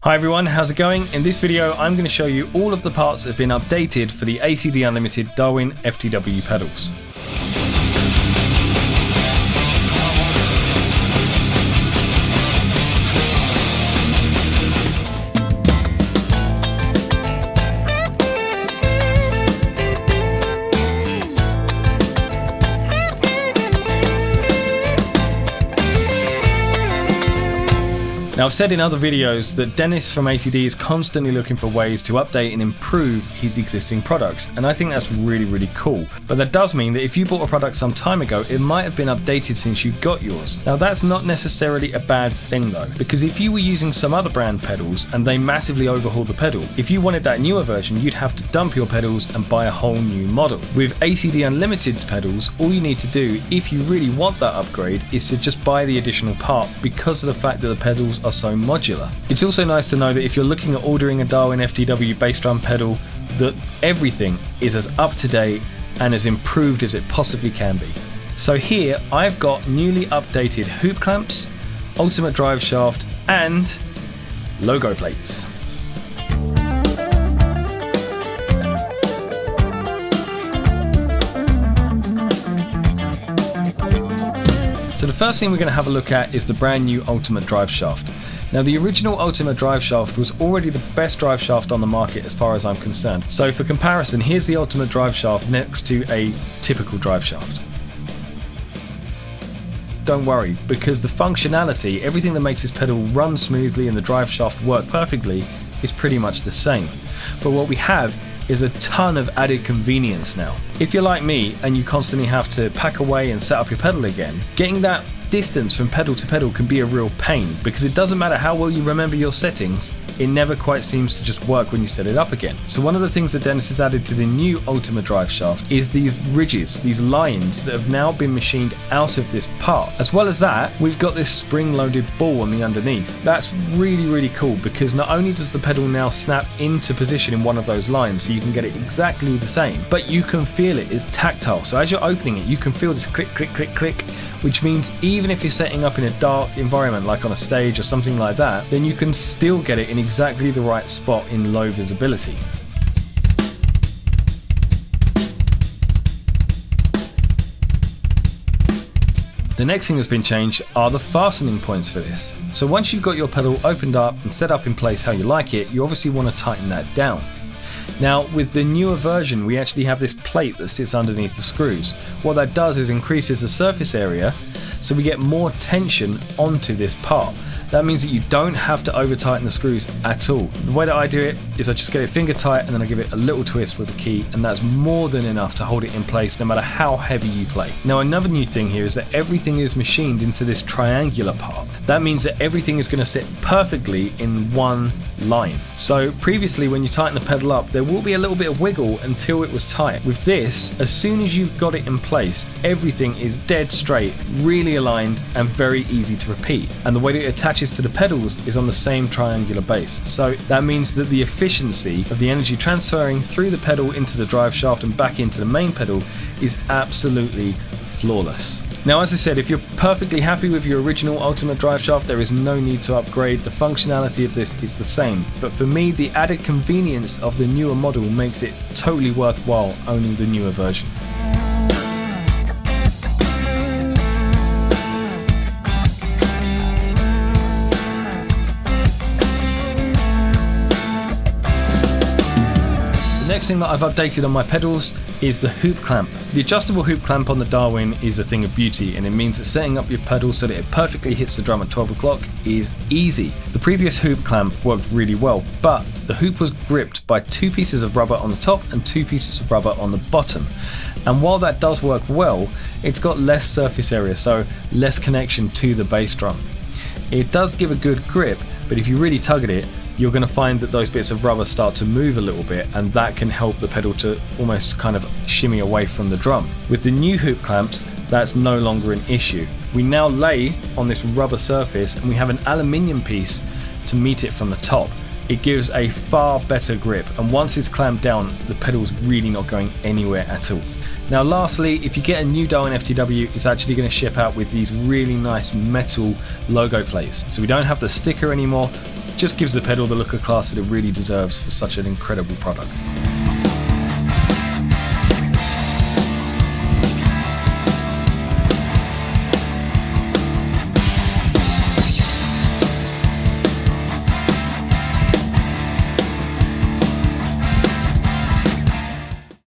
Hi everyone, how's it going? In this video I'm going to show you all of the parts that have been updated for the ACD Unlimited Darwin FTW pedals. Now, I've said in other videos that Dennis from ACD is constantly looking for ways to update and improve his existing products, and I think that's really cool. But that does mean that if you bought a product some time ago, it might have been updated since you got yours. Now, that's not necessarily a bad thing though, because if you were using some other brand pedals and they massively overhauled the pedal, if you wanted that newer version, you'd have to dump your pedals and buy a whole new model. With ACD Unlimited's pedals, all you need to do, if you really want that upgrade, is to just buy the additional part because of the fact that the pedals are so modular. It's also nice to know that if you're looking at ordering a Darwin FTW bass drum pedal, that everything is as up to date and as improved as it possibly can be. So here I've got newly updated hoop clamps, ultimate drive shaft and logo plates. So the first thing we're going to have a look at is the brand new ultimate drive shaft. Now, the original ultimate drive shaft was already the best drive shaft on the market as far as I'm concerned. So for comparison, here's the ultimate drive shaft next to a typical drive shaft. Don't worry, because the functionality, everything that makes this pedal run smoothly and the drive shaft work perfectly, is pretty much the same. But what we have is a ton of added convenience now. If you're like me and you constantly have to pack away and set up your pedal again, getting that distance from pedal to pedal can be a real pain, because it doesn't matter how well you remember your settings, it never quite seems to just work when you set it up again. So one of the things that Dennis has added to the new ultimate drive shaft is these ridges, these lines that have now been machined out of this part. As well as that, we've got this spring-loaded ball on the underneath. That's really cool, because not only does the pedal now snap into position in one of those lines so you can get it exactly the same, but you can feel it is tactile. So as you're opening it, you can feel this click, which means even if you're setting up in a dark environment like on a stage or something like that, then you can still get it in exactly the right spot in low visibility. The next thing that's been changed are the fastening points for this. So once you've got your pedal opened up and set up in place how you like it, you obviously want to tighten that down. Now, with the newer version, we actually have this plate that sits underneath the screws. What that does is increases the surface area, so we get more tension onto this part. That means that you don't have to over tighten the screws at all. The way that I do it is I just get it finger tight and then I give it a little twist with the key, and that's more than enough to hold it in place no matter how heavy you play. Now, another new thing here is that everything is machined into this triangular part. That means that everything is going to sit perfectly in one line. So previously, when you tighten the pedal up, there will be a little bit of wiggle until it was tight. With this, as soon as you've got it in place, everything is dead straight, really aligned, and very easy to repeat. And the way that it attaches to the pedals is on the same triangular base. So that means that the efficiency of the energy transferring through the pedal into the drive shaft and back into the main pedal is absolutely flawless. Now, as I said, if you're perfectly happy with your original ultimate drive shaft, there is no need to upgrade. The functionality of this is the same. But for me, the added convenience of the newer model makes it totally worthwhile owning the newer version. The next thing that I've updated on my pedals is the hoop clamp. The adjustable hoop clamp on the Darwin is a thing of beauty, and it means that setting up your pedal so that it perfectly hits the drum at 12 o'clock is easy. The previous hoop clamp worked really well, but the hoop was gripped by 2 pieces of rubber on the top and 2 pieces of rubber on the bottom. And while that does work well, it's got less surface area, so less connection to the bass drum. It does give a good grip, but if you really tug at it, you're going to find that those bits of rubber start to move a little bit, and that can help the pedal to almost kind of shimmy away from the drum. With the new hoop clamps, that's no longer an issue. We now lay on this rubber surface and we have an aluminium piece to meet it from the top. It gives a far better grip, and once it's clamped down, the pedal's really not going anywhere at all. Now lastly, if you get a new Darwin FTW, it's actually going to ship out with these really nice metal logo plates. So we don't have the sticker anymore, just gives the pedal the look of class that it really deserves for such an incredible product.